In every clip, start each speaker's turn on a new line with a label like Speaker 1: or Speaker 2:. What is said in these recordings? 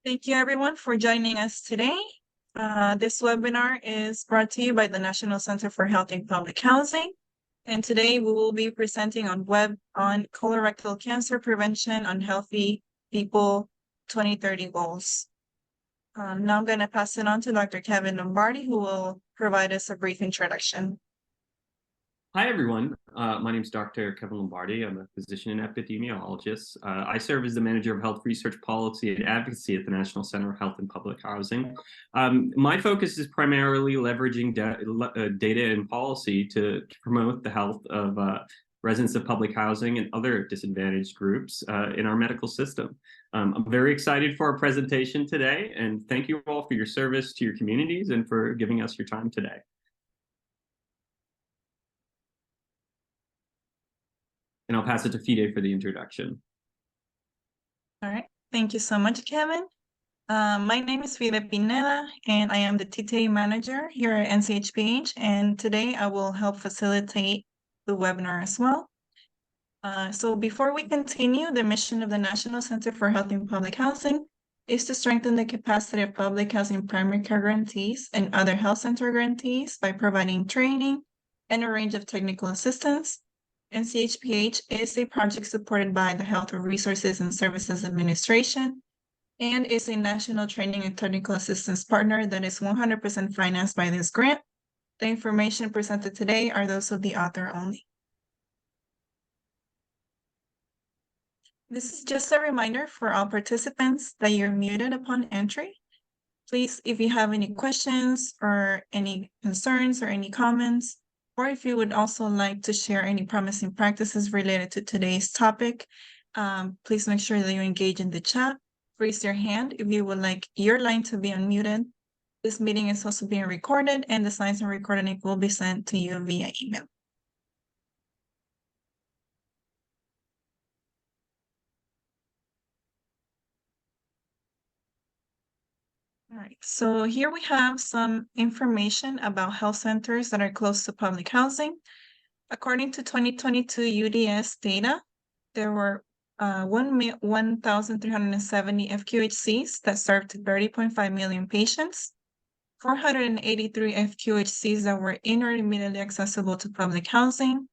Speaker 1: Thank you everyone for joining us today. This webinar is brought to you by the National Center for Health in Public Housing. And today we will be presenting on colorectal cancer prevention on healthy people 2030 goals. Now I'm going to pass it on to Dr. Kevin Lombardi, who will provide us a brief introduction.
Speaker 2: Hi, everyone. My name is Dr. Kevin Lombardi. I'm a physician and epidemiologist. I serve as the Manager of Health Research Policy and Advocacy at the National Center for Health and Public Housing. My focus is primarily leveraging data and policy to promote the health of residents of public housing and other disadvantaged groups in our medical system. I'm very excited for our presentation today, and thank you all for your service to your communities and for giving us your time today. And I'll pass it to Fide for the introduction.
Speaker 1: All right. Thank you so much, Kevin. My name is Fide Pineda, and I am the TTA manager here at NCHPH. And today I will help facilitate the webinar as well. So before we continue, the mission of the National Center for Health in Public Housing is to strengthen the capacity of public housing primary care grantees and other health center grantees by providing training and a range of technical assistance. NCHPH is a project supported by the Health Resources and Services Administration and is a national training and technical assistance partner that is 100% financed by this grant. The information presented today are those of the author only. This is just a reminder for all participants that you're muted upon entry. Please, if you have any questions or any concerns or any comments, or if you would also like to share any promising practices related to today's topic, please make sure that you engage in the chat. Raise your hand if you would like your line to be unmuted. This meeting is also being recorded, and the slides and recording will be sent to you via email. All right, so here we have some information about health centers that are close to public housing. According to 2022 UDS data, there were 1,370 FQHCs that served 30.5 million patients, 483 FQHCs that were in or immediately accessible to public housing,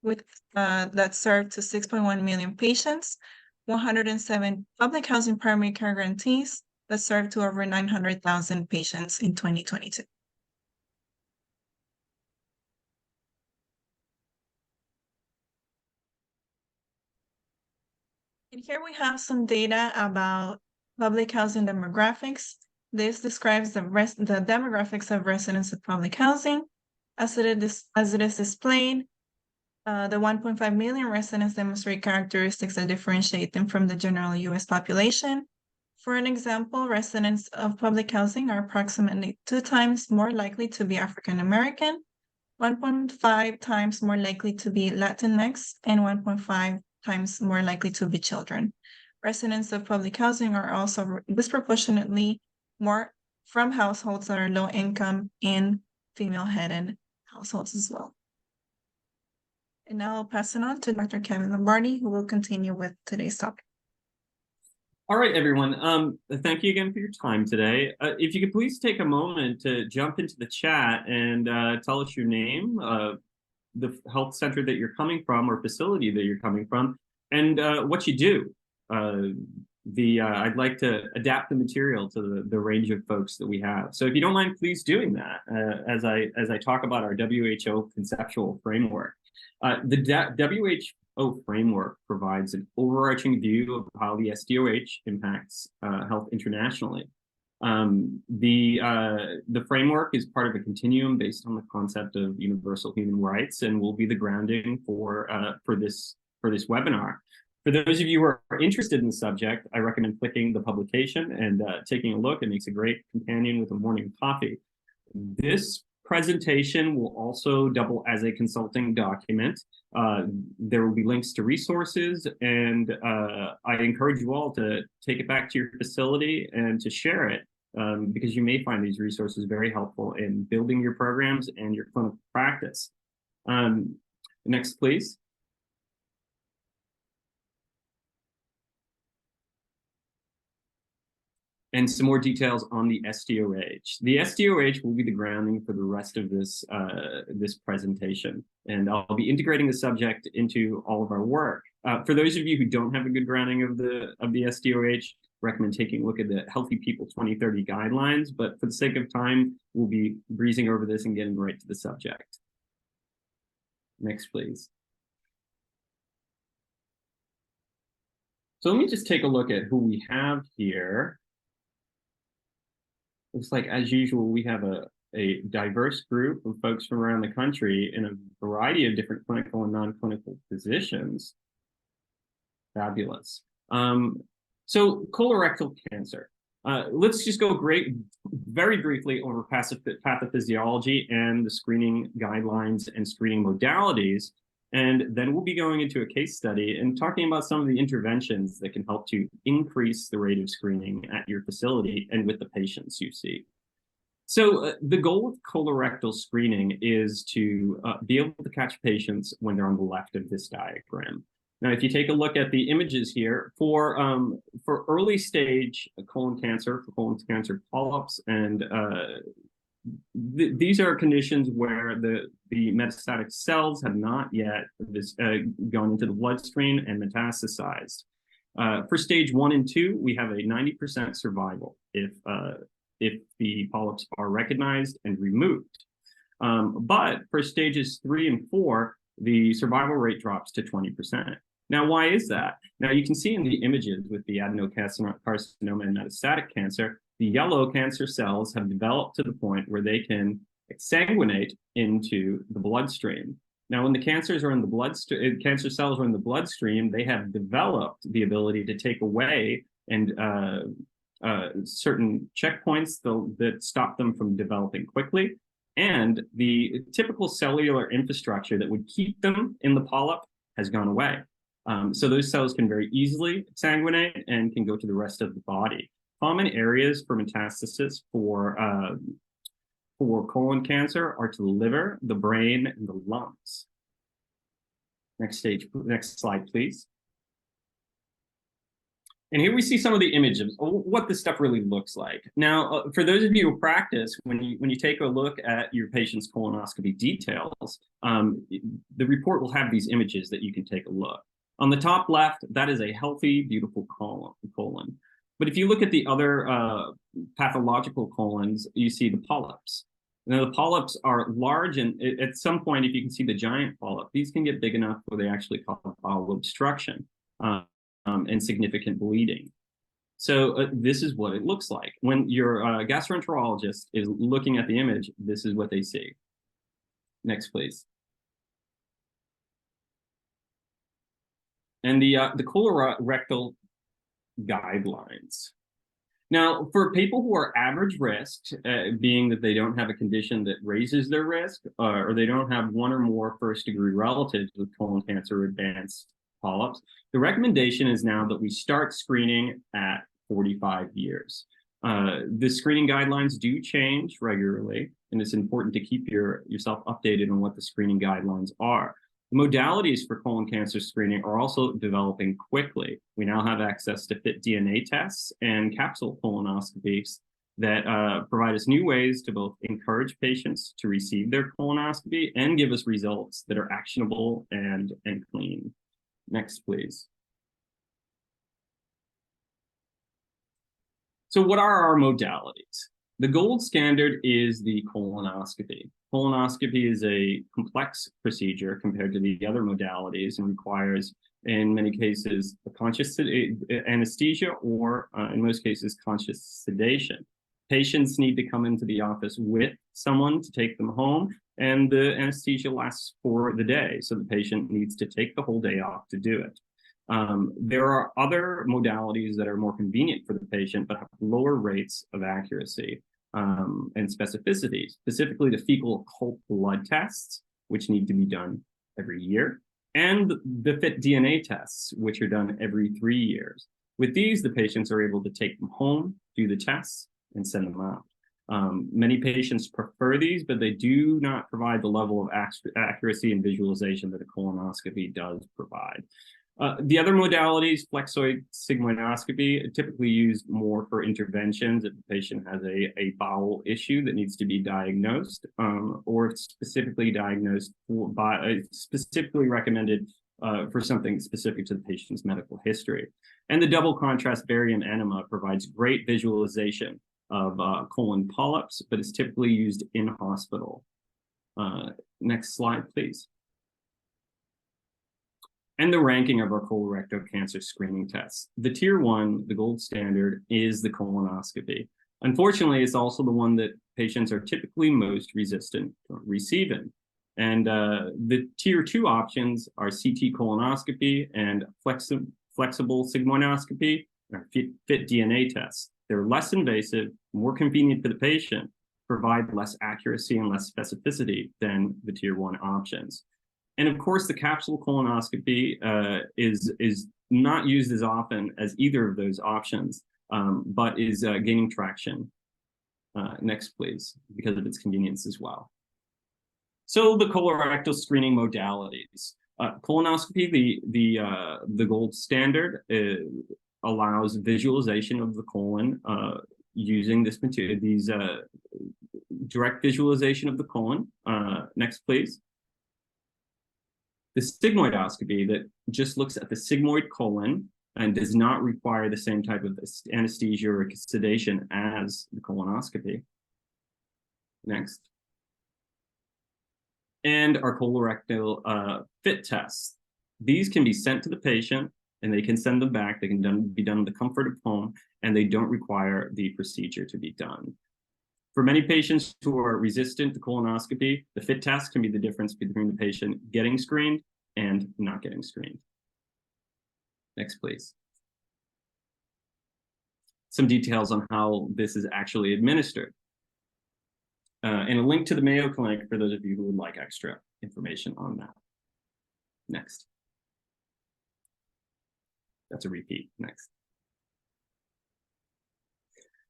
Speaker 1: with that served to 6.1 million patients, 107 public housing primary care grantees that served to over 900,000 patients in 2022. And here we have some data about public housing demographics. This describes the demographics of residents of public housing. As it is displayed, the 1.5 million residents demonstrate characteristics that differentiate them from the general U.S. population. For an example, residents of public housing are approximately 2 times more likely to be African American, 1.5 times more likely to be Latinx, and 1.5 times more likely to be children. Residents of public housing are also disproportionately more from households that are low income and female-headed households as well. And now I'll pass it on to Dr. Kevin Lombardi, who will continue with today's topic.
Speaker 2: All right, everyone. Thank you again for your time today. If you could please take a moment to jump into the chat and tell us your name, the health center that you're coming from or facility that you're coming from, and what you do. I'd like to adapt the material to the range of folks that we have. So if you don't mind, please doing that as I talk about our WHO conceptual framework. The WHO framework provides an overarching view of how the SDOH impacts health internationally. The framework is part of a continuum based on the concept of universal human rights and will be the grounding for this webinar. For those of you who are interested in the subject, I recommend clicking the publication and taking a look. It makes a great companion with a morning coffee. This presentation will also double as a consulting document. There will be links to resources, and I encourage you all to take it back to your facility and to share it, because you may find these resources very helpful in building your programs and your clinical practice. Next, please. and some more details on the SDOH. The SDOH will be the grounding for the rest of this, this presentation, and I'll be integrating the subject into all of our work. For those of you who don't have a good grounding of the SDOH, recommend taking a look at the Healthy People 2030 guidelines, but for the sake of time, we'll be breezing over this and getting right to the subject. Next, please. So let me just take a look at who we have here. Looks like, as usual, we have a diverse group of folks from around the country in a variety of different clinical and non-clinical positions. Fabulous. So colorectal cancer. Let's just go very briefly over pathophysiology and the screening guidelines and screening modalities. And then we'll be going into a case study and talking about some of the interventions that can help to increase the rate of screening at your facility and with the patients you see. So the goal of colorectal screening is to be able to catch patients when they're on the left of this diagram. Now, if you take a look at the images here, for early stage colon cancer polyps, and these are conditions where the metastatic cells have not yet gone into the bloodstream and metastasized. For stage 1 and 2, we have a 90% survival if the polyps are recognized and removed. But for stages 3 and 4, the survival rate drops to 20%. Now, why is that? Now, you can see in the images with the adenocarcinoma and metastatic cancer, the yellow cancer cells have developed to the point where they can exsanguinate into the bloodstream. Now, when the cancers are in the bloodstream, cancer cells are in the bloodstream, they have developed the ability to take away and certain checkpoints that stop them from developing quickly. And the typical cellular infrastructure that would keep them in the polyp has gone away. So those cells can very easily exsanguinate and can go to the rest of the body. Common areas for metastasis for colon cancer are to the liver, the brain, and the lungs. Next slide, please. And here we see some of the images, what this stuff really looks like. Now, for those of you who practice, when you take a look at your patient's colonoscopy details, the report will have these images that you can take a look. On the top left, that is a healthy, beautiful colon. But if you look at the other pathological colons, you see the polyps. Now, the polyps are large, and at some point, if you can see the giant polyp, these can get big enough where they actually cause bowel obstruction and significant bleeding. So this is what it looks like. When your gastroenterologist is looking at the image, this is what they see. Next, please. And the colorectal guidelines. Now, for people who are average risk, being that they don't have a condition that raises their risk, or they don't have one or more first-degree relatives with colon cancer or advanced polyps, the recommendation is now that we start screening at 45 years. The screening guidelines do change regularly, and it's important to keep yourself updated on what the screening guidelines are. The modalities for colon cancer screening are also developing quickly. We now have access to FIT DNA tests and capsule colonoscopies that provide us new ways to both encourage patients to receive their colonoscopy and give us results that are actionable and clean. Next, please. So what are our modalities? The gold standard is the colonoscopy. Colonoscopy is a complex procedure compared to the other modalities and requires, in many cases, a conscious anesthesia or, in most cases, conscious sedation. Patients need to come into the office with someone to take them home, and the anesthesia lasts for the day, so the patient needs to take the whole day off to do it. There are other modalities that are more convenient for the patient but have lower rates of accuracy and specificity, specifically the fecal occult blood tests, which need to be done every year, and the FIT DNA tests, which are done every 3 years. With these, the patients are able to take them home, do the tests, and send them out. Many patients prefer these, but they do not provide the level of accuracy and visualization that a colonoscopy does provide. The other modalities, flexoid sigmoidoscopy, are typically used more for interventions if the patient has a bowel issue that needs to be diagnosed, or specifically diagnosed specifically recommended for something specific to the patient's medical history. And the double contrast barium enema provides great visualization of colon polyps, but is typically used in hospital. Next slide, please. And the ranking of our colorectal cancer screening tests. The tier 1, the gold standard, is the colonoscopy. Unfortunately, it's also the one that patients are typically most resistant to receiving. And the tier 2 options are CT colonoscopy and flexible sigmoidoscopy, or FIT DNA tests. They're less invasive, more convenient for the patient, provide less accuracy and less specificity than the tier 1 options. And of course, the capsule colonoscopy is not used as often as either of those options, but is gaining traction. Next, please, because of its convenience as well. So the colorectal screening modalities. Colonoscopy, the gold standard, allows visualization of the colon using this material, these direct visualization of the colon. Next, please. The sigmoidoscopy that just looks at the sigmoid colon and does not require the same type of anesthesia or sedation as the colonoscopy. Next. And our colorectal FIT tests. These can be sent to the patient and they can send them back. They can be done in the comfort of home, and they don't require the procedure to be done. For many patients who are resistant to colonoscopy, the FIT test can be the difference between the patient getting screened and not getting screened. Next, please. Some details on how this is actually administered. And a link to the Mayo Clinic for those of you who would like extra information on that. Next. That's a repeat. Next.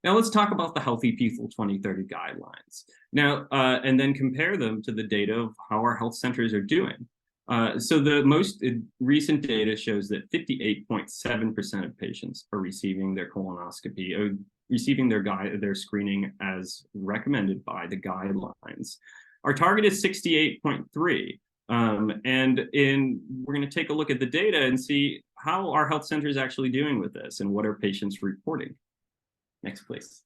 Speaker 2: Now let's talk about the Healthy People 2030 guidelines. Now, and then compare them to the data of how our health centers are doing. So the most recent data shows that 58.7% of patients are receiving their colonoscopy, or receiving their screening as recommended by the guidelines. Our target is 68.3. And we're going to take a look at the data and see how our health centers are actually doing with this and what are patients reporting. Next, please.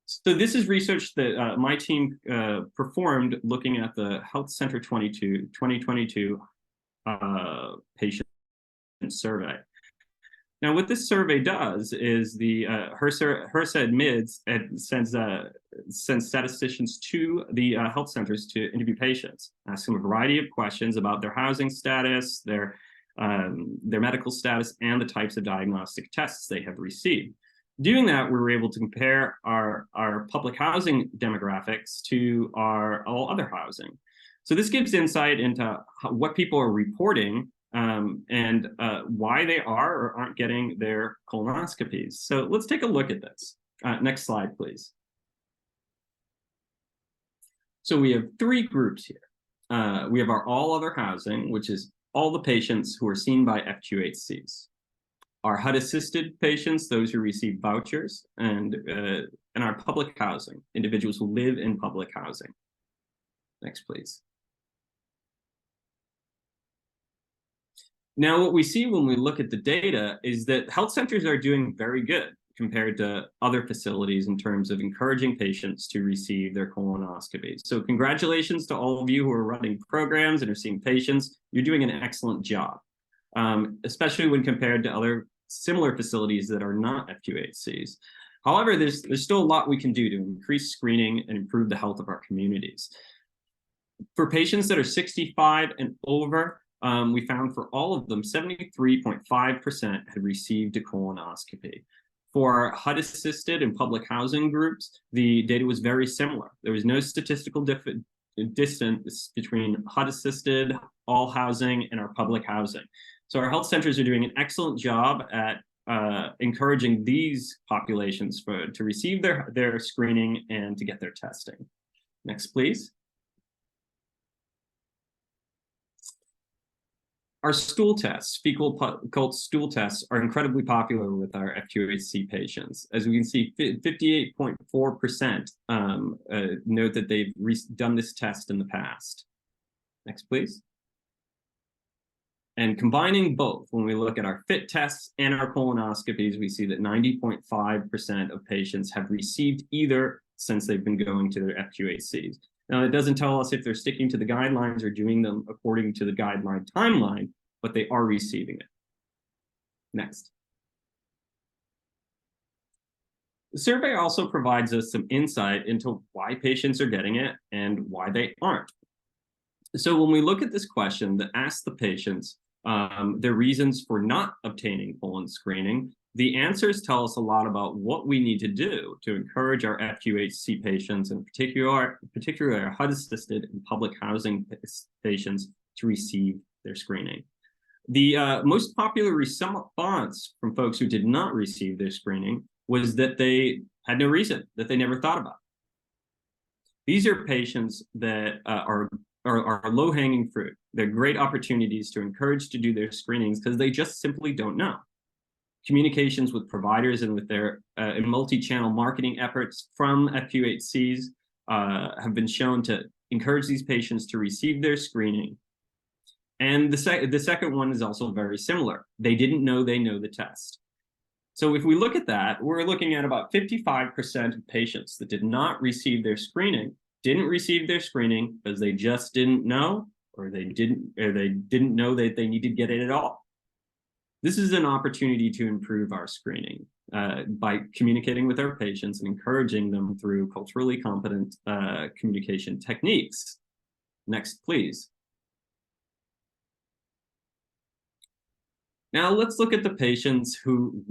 Speaker 2: So this is research that my team performed looking at the Health Center 2022 patient survey. Now, what this survey does is the HRSA admits and sends statisticians to the health centers to interview patients, ask them a variety of questions about their housing status, their medical status, and the types of diagnostic tests they have received. Doing that, we were able to compare our public housing demographics to all other housing. So this gives insight into what people are reporting and why they are or aren't getting their colonoscopies. So let's take a look at this. Next slide, please. So we have three groups here. We have our all other housing, which is all the patients who are seen by FQHCs. Our HUD-assisted patients, those who receive vouchers, and our public housing, individuals who live in public housing. Next, please. Now, what we see when we look at the data is that health centers are doing very good compared to other facilities in terms of encouraging patients to receive their colonoscopies. So congratulations to all of you who are running programs and are seeing patients. You're doing an excellent job, especially when compared to other similar facilities that are not FQHCs. However, there's still a lot we can do to increase screening and improve the health of our communities. For patients that are 65 and over, we found for all of them, 73.5% had received a colonoscopy. For HUD-assisted and public housing groups, the data was very similar. There was no statistical distance between HUD-assisted, all housing, and our public housing. So our health centers are doing an excellent job at encouraging these populations to receive their screening and to get their testing. Next, please. Our stool tests, fecal cult stool tests, are incredibly popular with our FQHC patients. As we can see, 58.4% note that they've done this test in the past. Next, please. And combining both, when we look at our FIT tests and our colonoscopies, we see that 90.5% of patients have received either since they've been going to their FQHCs. Now, it doesn't tell us if they're sticking to the guidelines or doing them according to the guideline timeline, but they are receiving it. Next. The survey also provides us some insight into why patients are getting it and why they aren't. So when we look at this question that asks the patients their reasons for not obtaining colon screening, the answers tell us a lot about what we need to do to encourage our FQHC patients, in particularly our HUD-assisted and public housing patients, to receive their screening. The most popular response from folks who did not receive their screening was that they had no reason, that they never thought about. These are patients that are low-hanging fruit. They're great opportunities to encourage to do their screenings because they just simply don't know. Communications with providers and with their multi-channel marketing efforts from FQHCs have been shown to encourage these patients to receive their screening. And the second one is also very similar. They didn't know they know the test. So if we look at that, we're looking at about 55% of patients that did not receive their screening didn't receive their screening because they just didn't know, or they didn't know that they needed to get it at all. This is an opportunity to improve our screening by communicating with our patients and encouraging them through culturally competent communication techniques. Next, please. Now let's look at the patients who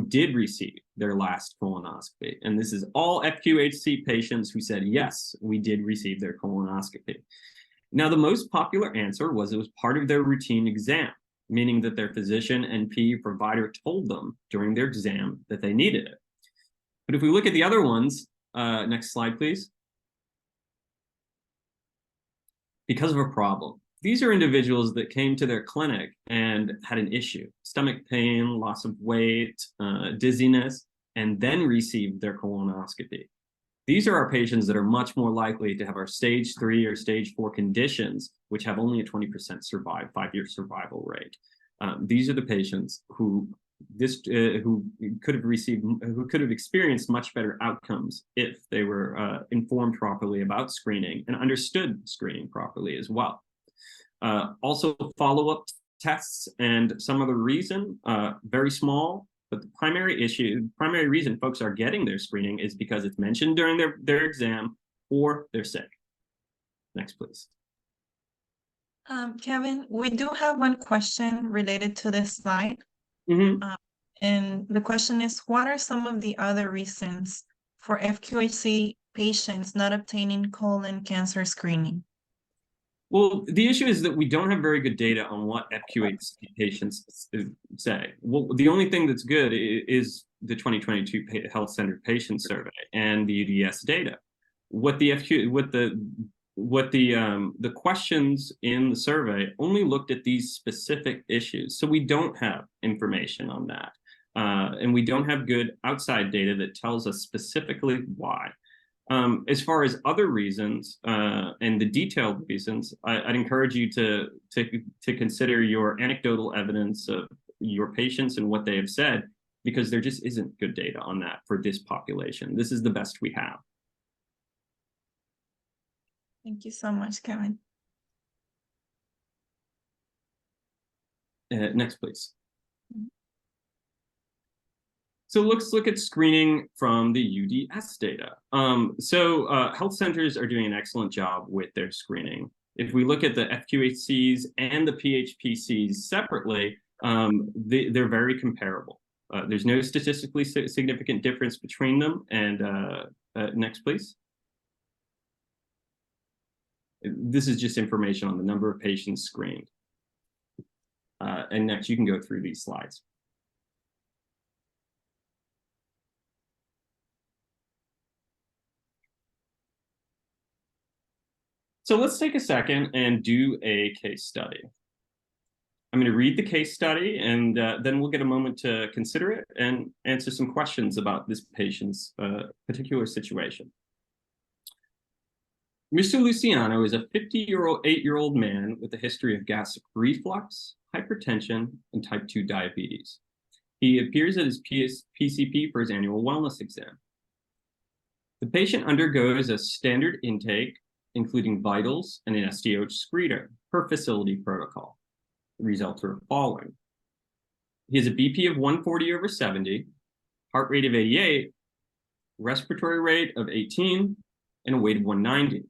Speaker 2: did receive their last colonoscopy. And this is all FQHC patients who said, yes, we did receive their colonoscopy. Now, the most popular answer was it was part of their routine exam, meaning that their physician and PE provider told them during their exam that they needed it. But if we look at the other ones, next slide, please. Because of a problem. These are individuals that came to their clinic and had an issue, stomach pain, loss of weight, dizziness, and then received their colonoscopy. These are our patients that are much more likely to have our stage 3 or stage 4 conditions, which have only a 20% 5-year survival rate. These are the patients who could have experienced much better outcomes if they were informed properly about screening and understood screening properly as well. Also, follow-up tests and some other reason, very small, but the primary reason folks are getting their screening is because it's mentioned during their exam or they're sick. Next, please.
Speaker 1: Kevin, we do have one question related to this slide.
Speaker 2: Mm-hmm.
Speaker 1: And the question is, what are some of the other reasons for FQHC patients not obtaining colon cancer screening?
Speaker 2: Well, the issue is that we don't have very good data on what FQHC patients say. Well, the only thing that's good is the 2022 Health Centered Patient Survey and the UDS data. What the questions in the survey only looked at these specific issues, so we don't have information on that, and we don't have good outside data that tells us specifically why. As far as other reasons and the detailed reasons, I'd encourage you to consider your anecdotal evidence of your patients and what they have said, because there just isn't good data on that for this population. This is the best we have.
Speaker 1: Thank you so much, Kevin.
Speaker 2: Next, please. So let's look at screening from the UDS data. Health centers are doing an excellent job with their screening. If we look at the FQHCs and the PHPCs separately, they're very comparable. There's no statistically significant difference between them. And next, please. This is just information on the number of patients screened. And next, you can go through these slides. So let's take a second and do a case study. I'm going to read the case study, and then we'll get a moment to consider it and answer some questions about this patient's particular situation. Mr. Luciano is a 58-year-old man with a history of gastric reflux, hypertension, and type 2 diabetes. He appears at his PCP for his annual wellness exam. The patient undergoes a standard intake, including vitals and an SDOH screener per facility protocol. The results are following. He has a BP of 140/70, heart rate of 88, respiratory rate of 18, and a weight of 190.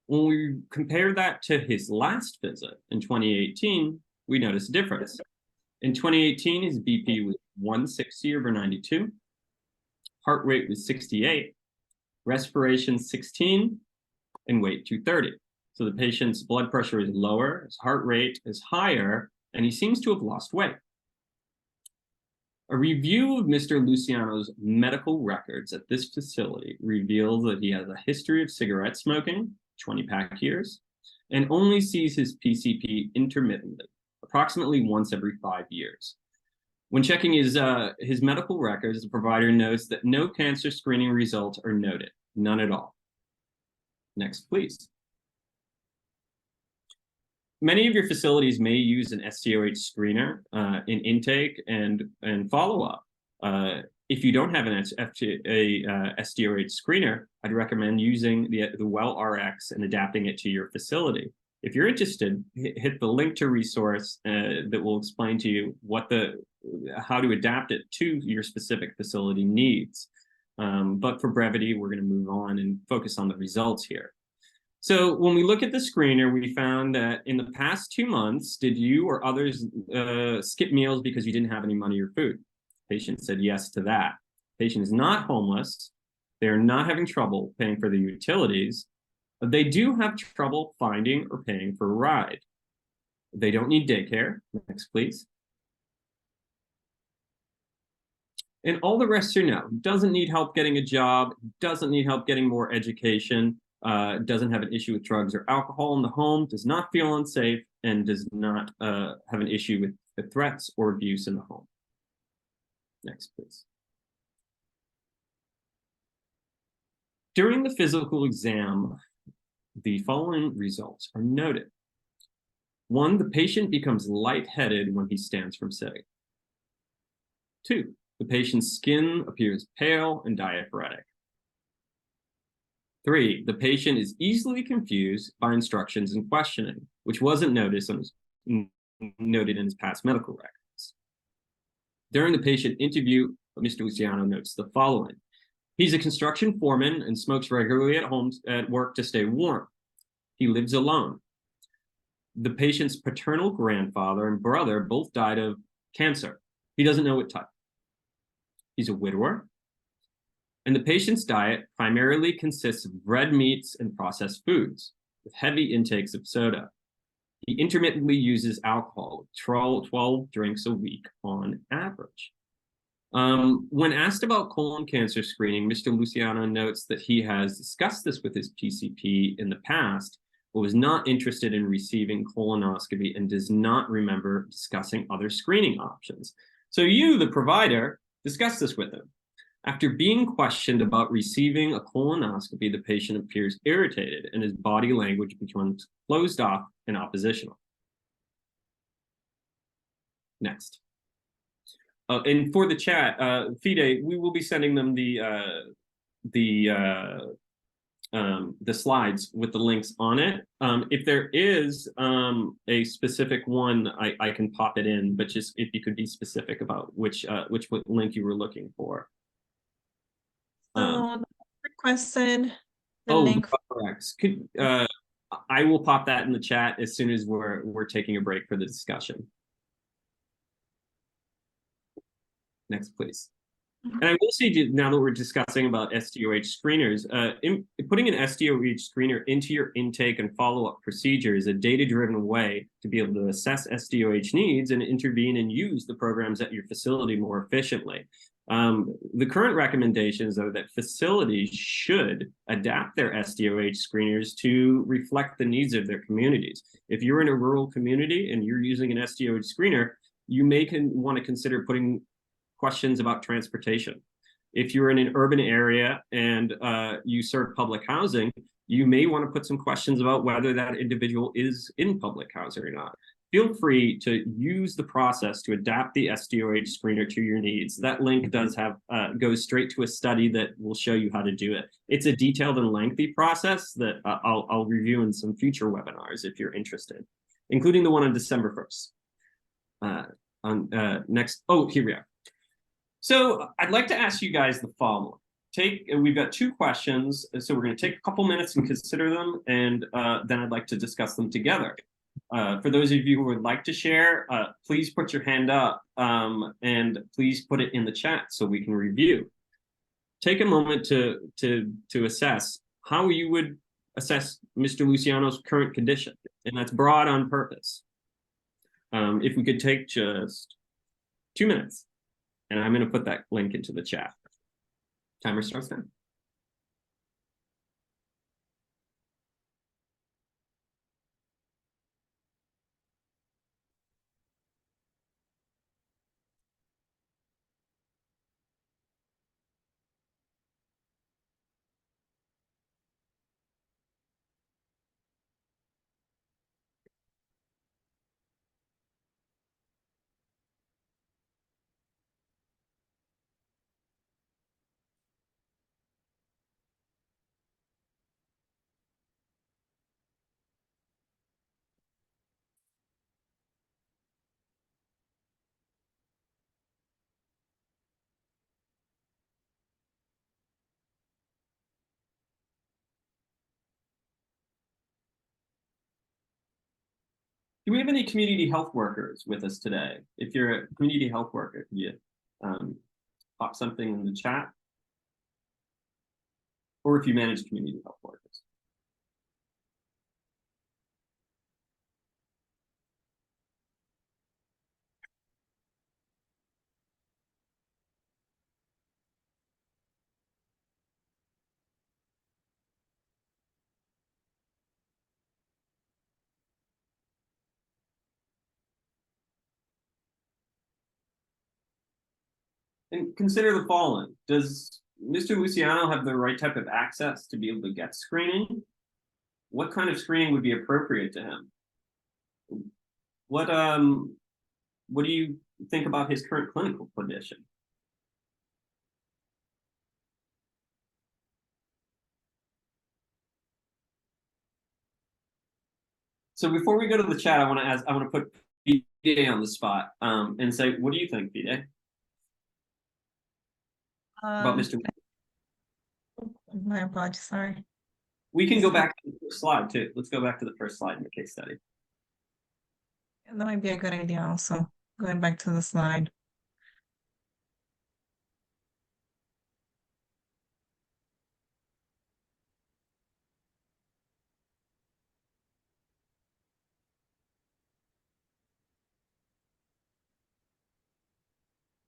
Speaker 2: When we compare that to his last visit in 2018, we notice a difference. In 2018, his BP was 160/92, heart rate was 68, respiration 16, and weight 230. So the patient's blood pressure is lower, his heart rate is higher, and he seems to have lost weight. A review of Mr. Luciano's medical records at this facility reveals that he has a history of cigarette smoking, 20-pack years, and only sees his PCP intermittently, approximately once every 5 years. When checking his medical records, the provider notes that no cancer screening results are noted, none at all. Next, please. Many of your facilities may use an SDOH screener in intake and follow-up. If you don't have an SDOH screener, I'd recommend using the WellRx and adapting it to your facility. If you're interested, hit the link to resource that will explain to you how to adapt it to your specific facility needs. But for brevity, we're going to move on and focus on the results here. So when we look at the screener, we found that in the past 2 months, did you or others skip meals because you didn't have any money or food? Patient said yes to that. Patient is not homeless. They're not having trouble paying for the utilities. They do have trouble finding or paying for a ride. They don't need daycare. Next, please. And all the rest are no. Doesn't need help getting a job, doesn't need help getting more education, doesn't have an issue with drugs or alcohol in the home, does not feel unsafe, and does not have an issue with the threats or abuse in the home. Next, please. During the physical exam, the following results are noted. 1, the patient becomes lightheaded when he stands from sitting. 2, the patient's skin appears pale and diaphoretic. 3, the patient is easily confused by instructions and questioning, which wasn't noted in his past medical records. During the patient interview, Mr. Luciano notes the following. He's a construction foreman and smokes regularly at work to stay warm. He lives alone. The patient's paternal grandfather and brother both died of cancer. He doesn't know what type. He's a widower. And the patient's diet primarily consists of red meats and processed foods, with heavy intakes of soda. He intermittently uses alcohol, 12 drinks a week on average. When asked about colon cancer screening, Mr. Luciano notes that he has discussed this with his PCP in the past, but was not interested in receiving colonoscopy and does not remember discussing other screening options. So you, the provider, discuss this with him. After being questioned about receiving a colonoscopy, the patient appears irritated and his body language becomes closed off and oppositional. Next. And for the chat, Fide, we will be sending them the slides with the links on it. If there is a specific one, I can pop it in, but just if you could be specific about which link you were looking for.
Speaker 1: So requested the link.
Speaker 2: Correct. I will pop that in the chat as soon as we're taking a break for the discussion. Next, please. And I will say, now that we're discussing about SDOH screeners, putting an SDOH screener into your intake and follow-up procedure is a data-driven way to be able to assess SDOH needs and intervene and use the programs at your facility more efficiently. The current recommendations are that facilities should adapt their SDOH screeners to reflect the needs of their communities. If you're in a rural community and you're using an SDOH screener, you may want to consider putting questions about transportation. If you're in an urban area and you serve public housing, you may want to put some questions about whether that individual is in public housing or not. Feel free to use the process to adapt the SDOH screener to your needs. That link does have goes straight to a study that will show you how to do it. It's a detailed and lengthy process that I'll review in some future webinars if you're interested, including the one on December 1st. Here we are. So I'd like to ask you guys the following. We've got two questions, so we're going to take a couple minutes and consider them, and then I'd like to discuss them together. For those of you who would like to share, please put your hand up and please put it in the chat so we can review. Take a moment to assess how you would assess Mr. Luciano's current condition, and that's broad on purpose. If we could take just 2 minutes, and I'm going to put that link into the chat. Timer starts now. Do we have any community health workers with us today? If you're a community health worker, can you pop something in the chat? Or if you manage community health workers. And consider the following. Does Mr. Luciano have the right type of access to be able to get screening? What kind of screening would be appropriate to him? What do you think about his current clinical condition? So before we go to the chat, I want to put Fide on the spot and say, what do you think, Fide? About Mr.
Speaker 1: My apologies, sorry.
Speaker 2: We can go back to the first slide too. Let's go back to the first slide in the case study.
Speaker 1: That might be a good idea also, going back to the slide.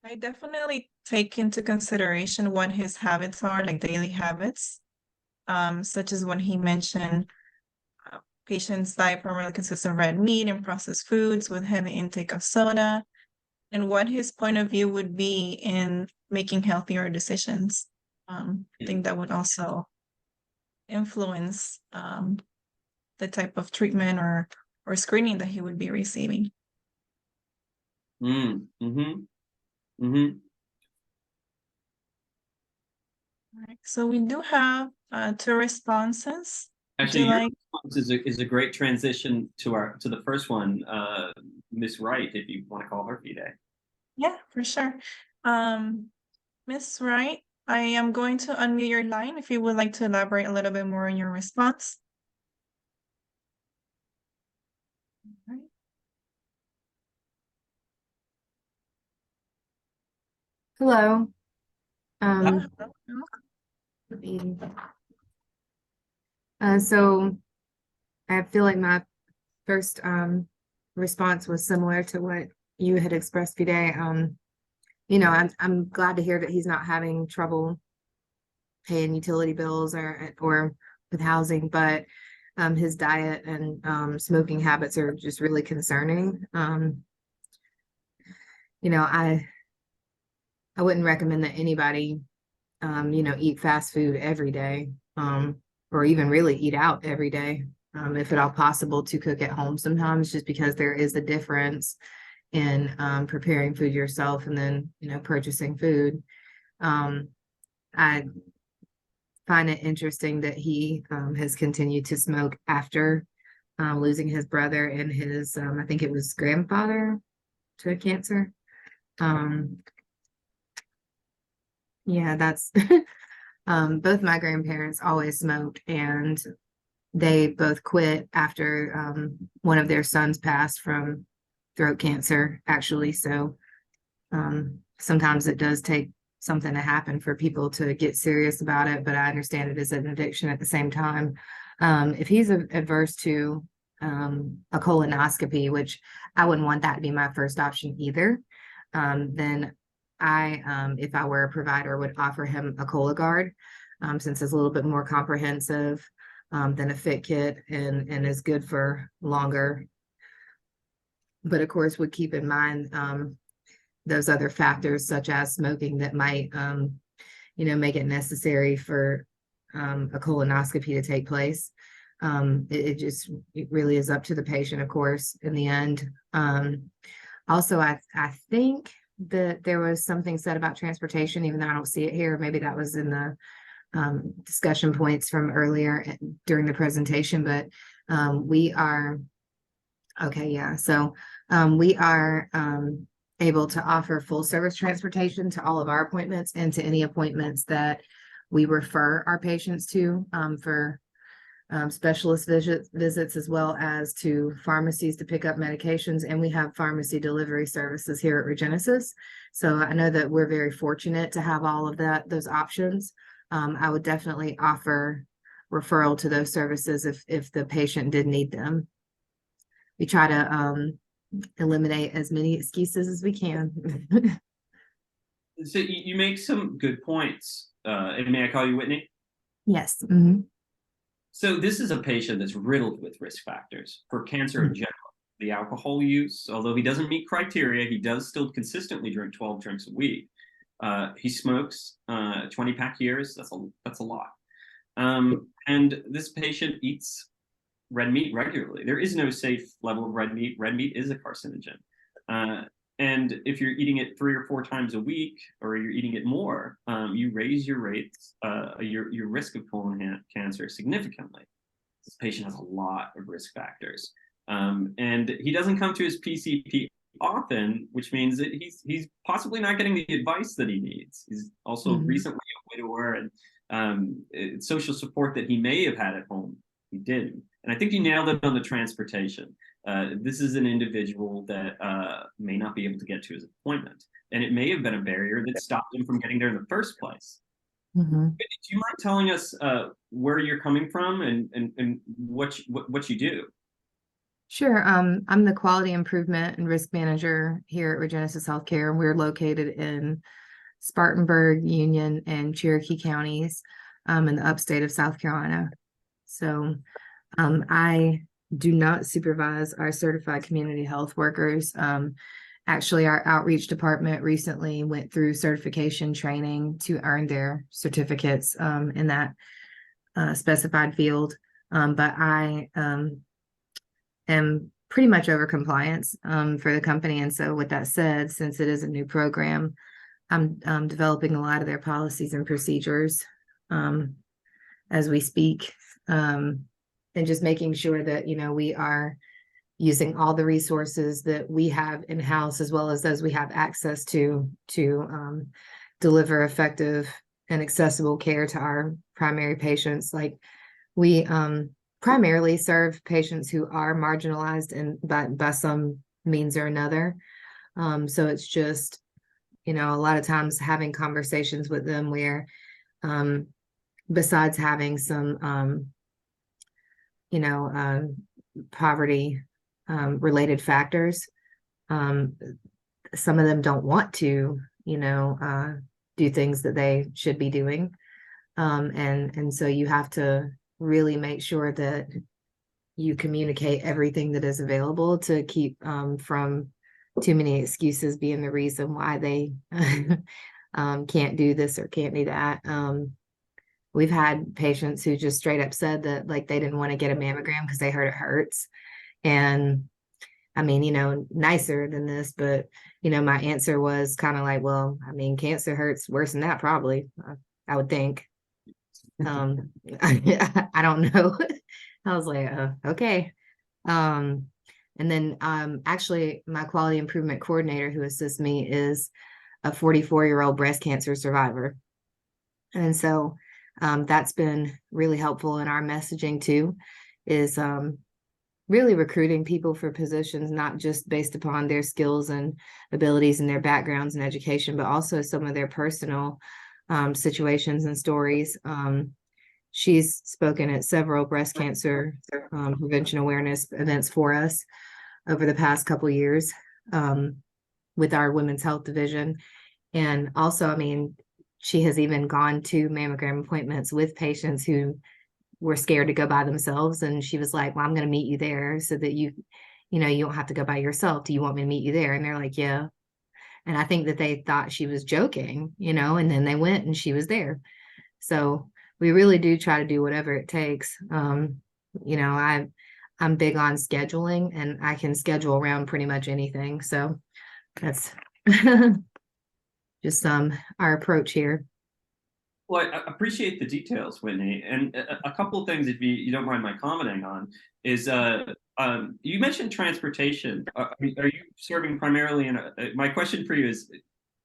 Speaker 1: I definitely take into consideration what his habits are, like daily habits, such as when he mentioned patient's diet primarily consists of red meat and processed foods with heavy intake of soda, and what his point of view would be in making healthier decisions. I think that would also influence the type of treatment or screening that he would be receiving. All right, so we do have 2 responses.
Speaker 2: Actually, your response is a great transition to the first one, Miss Wright, if you want to call her Fide.
Speaker 1: Yeah, for sure. Miss Wright, I am going to unmute your line if you would like to elaborate a little bit more on your response. All right.
Speaker 3: Hello. So I feel like my first response was similar to what you had expressed today. I'm glad to hear that he's not having trouble paying utility bills or with housing, but his diet and smoking habits are just really concerning. I wouldn't recommend that anybody eat fast food every day, or even really eat out every day, if at all possible to cook at home sometimes, just because there is a difference in preparing food yourself and then, purchasing food. I find it interesting that he has continued to smoke after losing his brother and his, I think it was grandfather to cancer. Yeah, that's both my grandparents always smoked, and they both quit after one of their sons passed from throat cancer, actually. So sometimes it does take something to happen for people to get serious about it, but I understand it is an addiction at the same time. If he's adverse to a colonoscopy, which I wouldn't want that to be my first option either, then if I were a provider, would offer him a Cologuard, since it's a little bit more comprehensive than a fit kit and is good for longer. But of course, would keep in mind those other factors such as smoking that might, make it necessary for a colonoscopy to take place. It really is up to the patient, of course, in the end. Also, I think that there was something said about transportation, even though I don't see it here. Maybe that was in the discussion points from earlier during the presentation, but we are able to offer full service transportation to all of our appointments and to any appointments that we refer our patients to for specialist visits, as well as to pharmacies to pick up medications. And we have pharmacy delivery services here at Regenesis. So I know that we're very fortunate to have all of those options. I would definitely offer referral to those services if the patient did need them. We try to eliminate as many excuses as we can.
Speaker 2: So you make some good points. And may I call you Whitney?
Speaker 3: Yes. Mm-hmm.
Speaker 2: So this is a patient that's riddled with risk factors for cancer in general. The alcohol use, although he doesn't meet criteria, he does still consistently drink 12 drinks a week. He smokes 20-pack years. That's a lot. And this patient eats red meat regularly. There is no safe level of red meat. Red meat is a carcinogen. And if you're eating it 3 or 4 times a week, or you're eating it more, you raise your rates, your risk of colon cancer significantly. This patient has a lot of risk factors. And he doesn't come to his PCP often, which means that he's possibly not getting the advice that he needs. He's also recently a widower, and social support that he may have had at home, he didn't. And I think you nailed it on the transportation. This is an individual that may not be able to get to his appointment, and it may have been a barrier that stopped him from getting there in the first place.
Speaker 3: Mm-hmm.
Speaker 2: Do you mind telling us where you're coming from and what you do?
Speaker 3: Sure. I'm the quality improvement and risk manager here at Regenesis Healthcare. We're located in Spartanburg, Union, and Cherokee counties in the upstate of South Carolina. So I do not supervise our certified community health workers. Actually, our outreach department recently went through certification training to earn their certificates in that specified field. But I am pretty much over compliance for the company. And so with that said, since it is a new program, I'm developing a lot of their policies and procedures as we speak, and just making sure that, we are using all the resources that we have in-house, as well as those we have access to deliver effective and accessible care to our primary patients. Like we primarily serve patients who are marginalized and by some means or another. So it's just, a lot of times having conversations with them where besides having some, poverty related factors, some of them don't want to do things that they should be doing. And so you have to really make sure that you communicate everything that is available to keep from too many excuses being the reason why they can't do this or can't do that. We've had patients who just straight up said that like they didn't want to get a mammogram because they heard it hurts. And I mean, nicer than this, but my answer was kind of like, well, I mean, cancer hurts worse than that, probably, I would think. I don't know. I was like, okay. And then actually my quality improvement coordinator who assists me is a 44-year-old breast cancer survivor. And so that's been really helpful in our messaging too, is really recruiting people for positions, not just based upon their skills and abilities and their backgrounds and education, but also some of their personal situations and stories. She's spoken at several breast cancer prevention awareness events for us over the past couple of years with our women's health division. And also, I mean, she has even gone to mammogram appointments with patients who were scared to go by themselves. And she was like, well, I'm going to meet you there so that you don't have to go by yourself. Do you want me to meet you there? And they're like, yeah. And I think that they thought she was joking, and then they went and she was there. So we really do try to do whatever it takes. I'm big on scheduling and I can schedule around pretty much anything. So that's just our approach here.
Speaker 2: Well, I appreciate the details, Whitney. And a couple of things, if you don't mind my commenting on, is you mentioned transportation. Are you serving primarily my question for you is,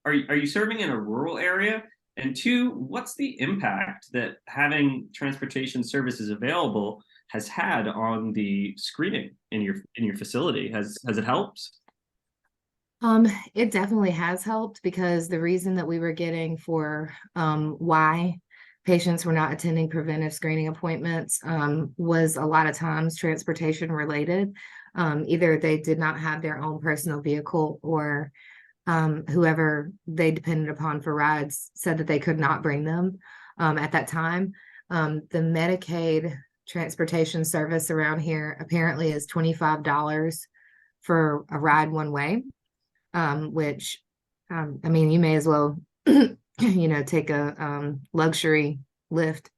Speaker 2: are you serving in a rural area? And two, what's the impact that having transportation services available has had on the screening in your facility? Has it helped?
Speaker 3: It definitely has helped, because the reason that we were getting for why patients were not attending preventive screening appointments was a lot of times transportation related. Either they did not have their own personal vehicle, or whoever they depended upon for rides said that they could not bring them at that time. The Medicaid transportation service around here apparently is $25 for a ride one way. Which, I mean, you may as well, take a luxury lift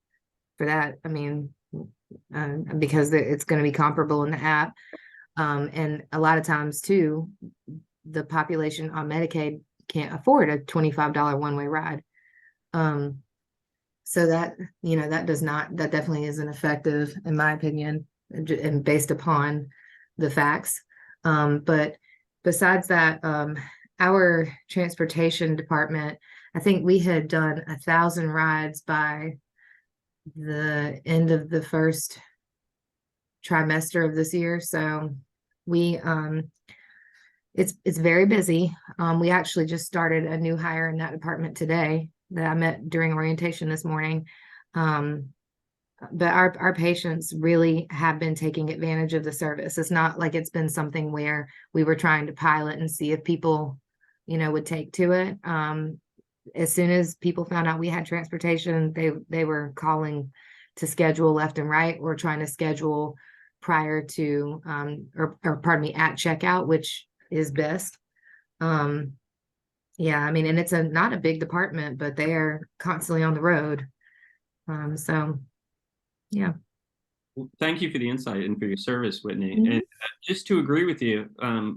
Speaker 3: for that. I mean, because it's going to be comparable in the app. And a lot of times too, the population on Medicaid can't afford a $25 one-way ride. So that definitely isn't effective, in my opinion, and based upon the facts. But besides that, our transportation department, I think we had done 1,000 rides by the end of the first trimester of this year. So we, it's very busy. We actually just started a new hire in that department today that I met during orientation this morning. But our patients really have been taking advantage of the service. It's not like it's been something where we were trying to pilot and see if people, would take to it. As soon as people found out we had transportation, they were calling to schedule left and right, or trying to schedule prior to, or pardon me, at checkout, which is best. Yeah, I mean, and it's not a big department, but they are constantly on the road. So. Yeah.
Speaker 2: Well, thank you for the insight and for your service, Whitney. Mm-hmm. And just to agree with you,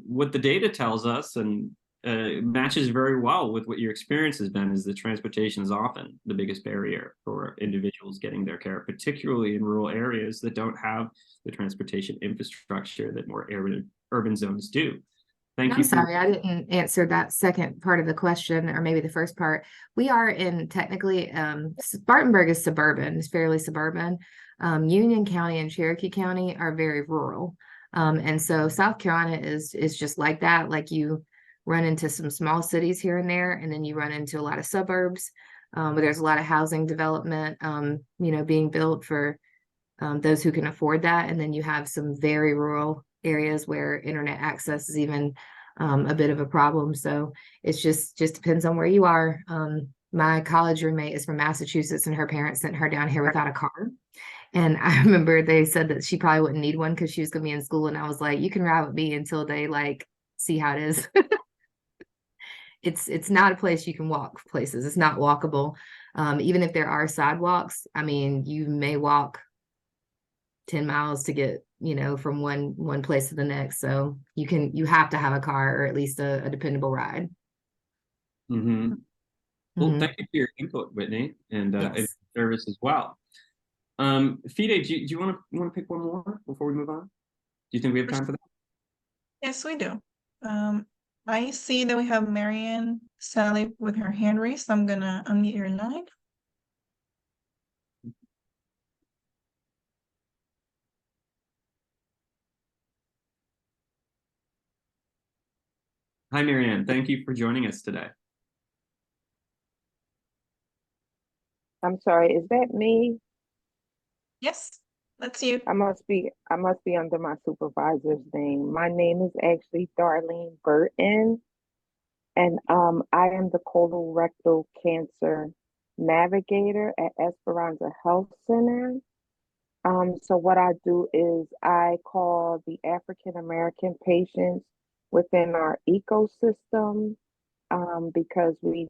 Speaker 2: what the data tells us and matches very well with what your experience has been, is that transportation is often the biggest barrier for individuals getting their care, particularly in rural areas that don't have the transportation infrastructure that more urban zones do.
Speaker 3: I'm sorry, I didn't answer that second part of the question, or maybe the first part. We are in technically, Spartanburg is suburban, it's fairly suburban. Union County and Cherokee County are very rural. And so South Carolina is just like that. Like, you run into some small cities here and there, and then you run into a lot of suburbs where there's a lot of housing development, being built for those who can afford that. And then you have some very rural areas where internet access is even a bit of a problem. So it's just depends on where you are. My college roommate is from Massachusetts, and her parents sent her down here without a car. And I remember they said that she probably wouldn't need one because she was going to be in school. And I was like, you can ride with me until they like see how it is. It's not a place you can walk places. It's not walkable. Even if there are sidewalks, I mean, you may walk 10 miles to get, from one place to the next. So you have to have a car or at least a dependable ride.
Speaker 2: Mm-hmm. Well, thank you for your input, Whitney, and
Speaker 3: Yes.
Speaker 2: service as well. Fide, do you want to pick one more before we move on? Do you think we have time for that?
Speaker 1: Yes, we do. I see that we have Marianne Sally with her hand raised. I'm gonna unmute your line.
Speaker 2: Hi, Marianne. Thank you for joining us today.
Speaker 4: I'm sorry, is that me?
Speaker 1: Yes, that's you.
Speaker 4: I must be under my supervisor's name. My name is actually Darlene Burton, and I am the colorectal cancer navigator at Esperanza Health Center. So what I do is I call the African American patients within our ecosystem, because we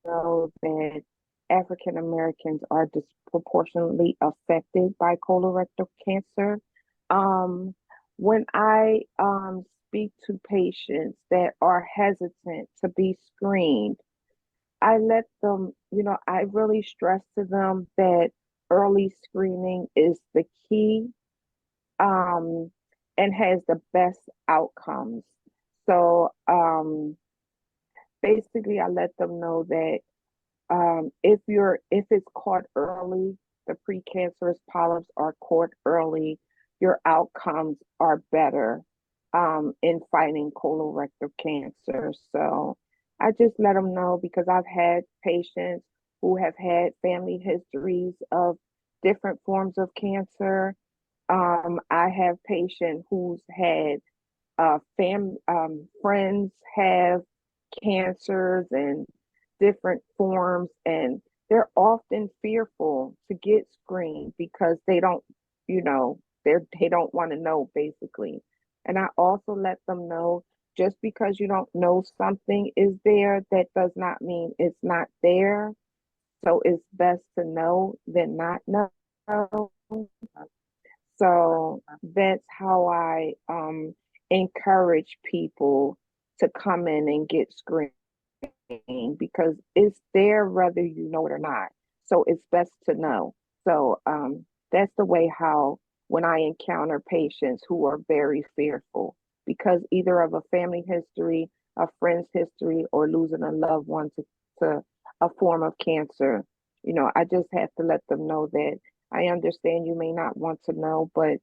Speaker 4: know that African Americans are disproportionately affected by colorectal cancer. Um, when I speak to patients that are hesitant to be screened, I let them, I really stress to them that early screening is the key, um, and has the best outcomes. So basically, I let them know that if it's caught early, the precancerous polyps are caught early, your outcomes are better in fighting colorectal cancer. So I just let them know, because I've had patients who have had family histories of different forms of cancer. I have patients who's had friends have cancers and different forms, and they're often fearful to get screened because they don't, they don't want to know, basically. And I also let them know, just because you don't know something is there, that does not mean it's not there. So it's best to know than not know. So that's how I encourage people to come in and get screened, because it's there whether you know it or not. So it's best to know. So that's the way how, when I encounter patients who are very fearful because either of a family history, a friend's history, or losing a loved one to a form of cancer, I just have to let them know that I understand you may not want to know, but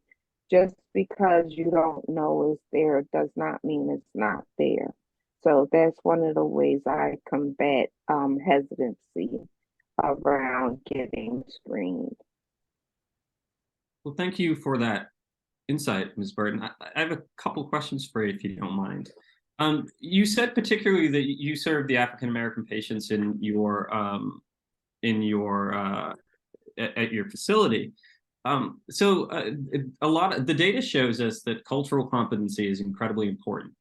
Speaker 4: just because you don't know is there does not mean it's not there. So that's one of the ways I combat hesitancy around getting screened.
Speaker 2: Well, thank you for that insight, Ms. Burton. I have a couple questions for you, if you don't mind. You said particularly that you serve the African American patients in your at your facility. A lot of the data shows us that cultural competency is incredibly important,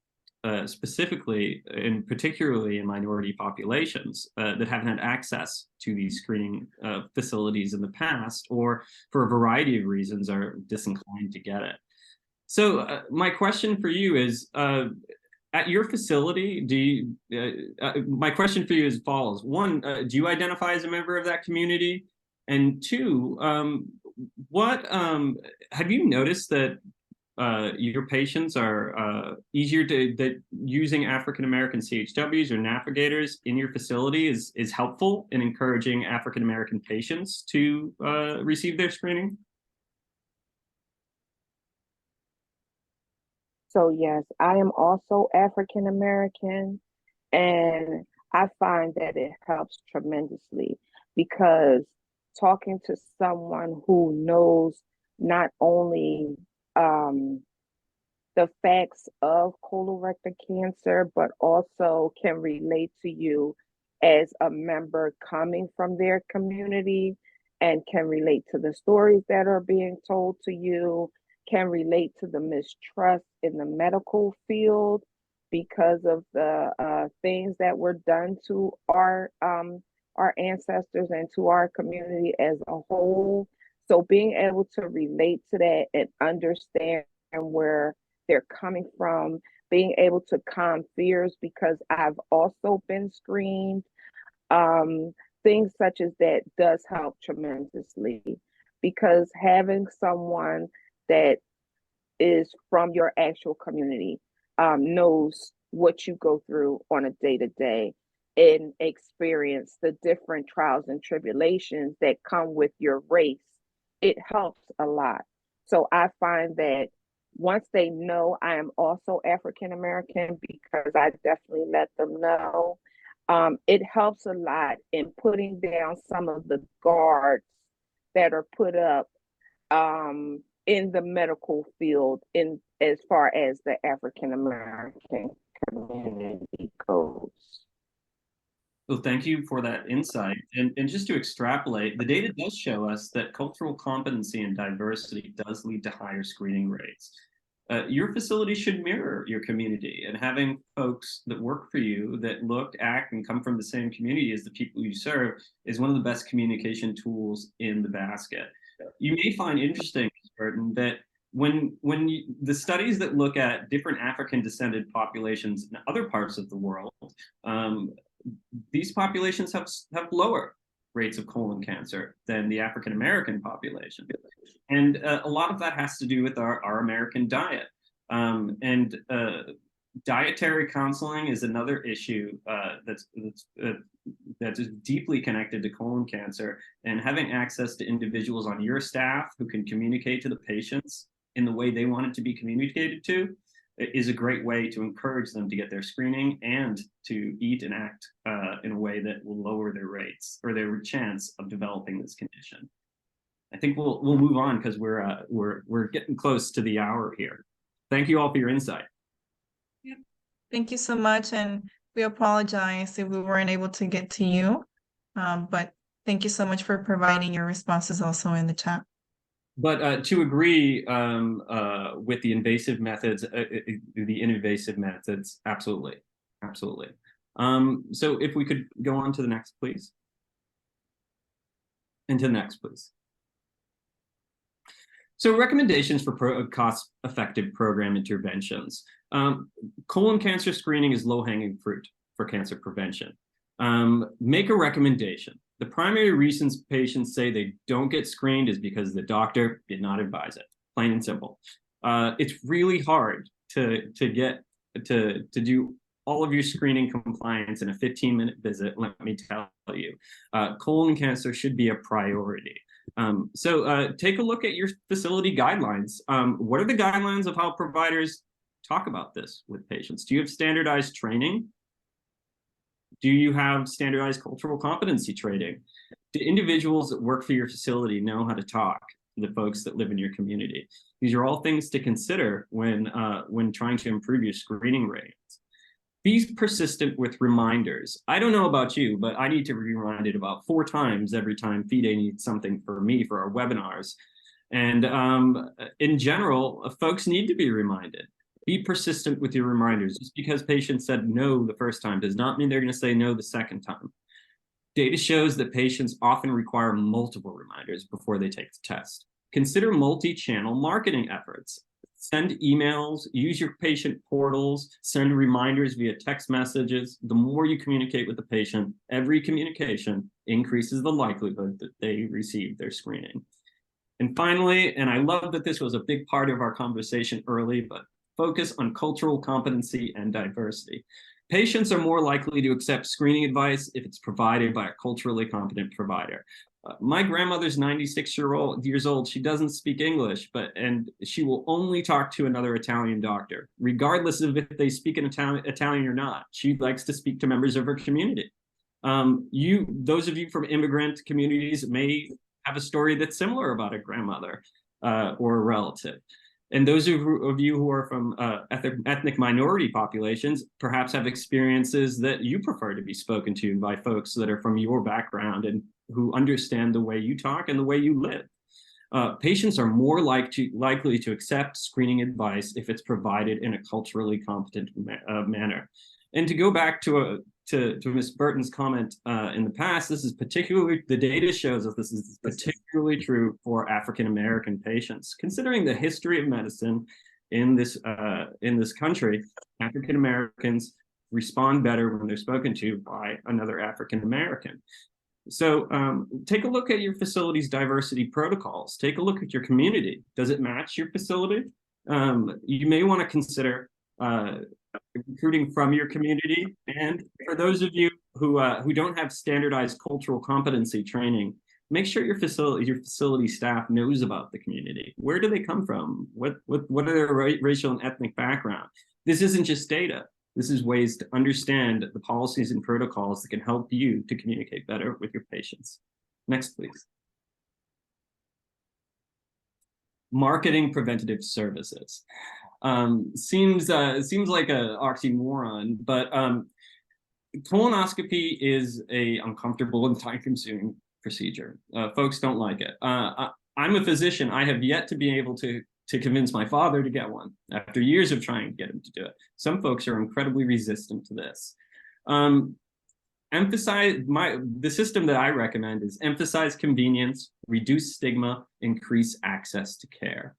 Speaker 2: specifically and particularly in minority populations that haven't had access to these screening facilities in the past, or for a variety of reasons are disinclined to get it. So my question for you is, at your facility, my question for you is as follows. One, do you identify as a member of that community? And two, what have you noticed that your patients are easier that using African American CHWs or navigators in your facility is helpful in encouraging African American patients to receive their screening?
Speaker 4: So yes, I am also African American, and I find that it helps tremendously, because talking to someone who knows not only the facts of colorectal cancer, but also can relate to you as a member coming from their community, and can relate to the stories that are being told to you, can relate to the mistrust in the medical field because of the things that were done to our ancestors and to our community as a whole. So being able to relate to that and understand where they're coming from, being able to calm fears because I've also been screened. Things such as that does help tremendously, because having someone that is from your actual community knows what you go through on a day-to-day and experience the different trials and tribulations that come with your race, it helps a lot. So I find that once they know I am also African American, because I definitely let them know, it helps a lot in putting down some of the guards that are put up in the medical field in as far as the African American community goes.
Speaker 2: Well, thank you for that insight. And just to extrapolate, the data does show us that cultural competency and diversity does lead to higher screening rates. Your facility should mirror your community, and having folks that work for you that look, act, and come from the same community as the people you serve is one of the best communication tools in the basket. You may find interesting, Ms. Burton, that the studies that look at different African descended populations in other parts of the world, these populations have lower rates of colon cancer than the African American population. And a lot of that has to do with our American diet. Dietary counseling is another issue that is deeply connected to colon cancer, and having access to individuals on your staff who can communicate to the patients in the way they want it to be communicated to is a great way to encourage them to get their screening and to eat and act in a way that will lower their rates or their chance of developing this condition. I think we'll move on because we're getting close to the hour here. Thank you all for your insight.
Speaker 1: Yep. Thank you so much, and we apologize if we weren't able to get to you, but thank you so much for providing your responses also in the chat.
Speaker 2: But to agree with the invasive methods, the invasive methods, absolutely, absolutely. So if we could go on to the next, please. And to the next, please. So recommendations for cost-effective program interventions. Colon cancer screening is low-hanging fruit for cancer prevention. Make a recommendation. The primary reasons patients say they don't get screened is because the doctor did not advise it, plain and simple. It's really hard to do all of your screening compliance in a 15-minute visit, let me tell you. Colon cancer should be a priority. So take a look at your facility guidelines. What are the guidelines of how providers talk about this with patients? Do you have standardized training? Do you have standardized cultural competency training? Do individuals that work for your facility know how to talk to the folks that live in your community? These are all things to consider when trying to improve your screening rates. Be persistent with reminders. I don't know about you, but I need to be reminded about 4 times every time FIDE needs something for me for our webinars. And in general, folks need to be reminded. Be persistent with your reminders. Just because patients said no the first time does not mean they're going to say no the second time. Data shows that patients often require multiple reminders before they take the test. Consider multi-channel marketing efforts. Send emails, use your patient portals, send reminders via text messages. The more you communicate with the patient, every communication increases the likelihood that they receive their screening. And finally, and I love that this was a big part of our conversation early, but focus on cultural competency and diversity. Patients are more likely to accept screening advice if it's provided by a culturally competent provider. My grandmother's 96 years old. She doesn't speak English, and she will only talk to another Italian doctor, regardless of if they speak in Italian or not. She likes to speak to members of her community. Those of you from immigrant communities may have a story that's similar about a grandmother or a relative. And those of you who are from ethnic minority populations perhaps have experiences that you prefer to be spoken to by folks that are from your background and who understand the way you talk and the way you live. Patients are more likely to accept screening advice if it's provided in a culturally competent manner. And to go back to Ms. Burton's comment in the past, this is particularly, the data shows that this is particularly true for African American patients. Considering the history of medicine in this country, African Americans respond better when they're spoken to by another African American. So take a look at your facility's diversity protocols. Take a look at your community. Does it match your facility? You may want to consider recruiting from your community. And for those of you who don't have standardized cultural competency training, make sure your facility staff knows about the community. Where do they come from? What are their racial and ethnic background? This isn't just data. This is ways to understand the policies and protocols that can help you to communicate better with your patients. Next, please. Marketing preventative services. Seems like an oxymoron, but colonoscopy is an uncomfortable and time-consuming procedure. Folks don't like it. I'm a physician. I have yet to be able to convince my father to get one after years of trying to get him to do it. Some folks are incredibly resistant to this. The system that I recommend is emphasize convenience, reduce stigma, increase access to care.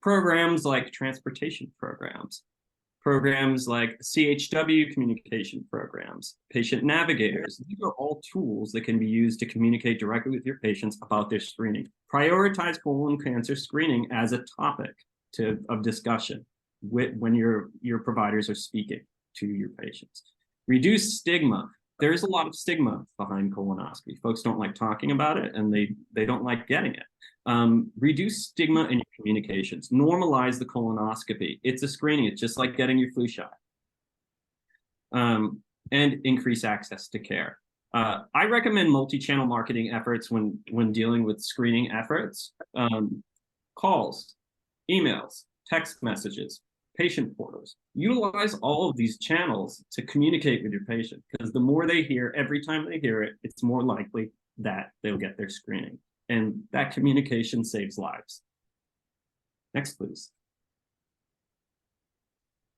Speaker 2: Programs like transportation programs like CHW communication programs, patient navigators. These are all tools that can be used to communicate directly with your patients about their screening. Prioritize colon cancer screening as a topic of discussion when your providers are speaking to your patients. Reduce stigma. There's a lot of stigma behind colonoscopy. Folks don't like talking about it, and they don't like getting it. Reduce stigma in your communications. Normalize the colonoscopy. It's a screening. It's just like getting your flu shot. And increase access to care. I recommend multi-channel marketing efforts when dealing with screening efforts. Calls, emails, text messages, patient portals. Utilize all of these channels to communicate with your patient, because the more they hear, every time they hear it, it's more likely that they'll get their screening. And that communication saves lives. Next, please.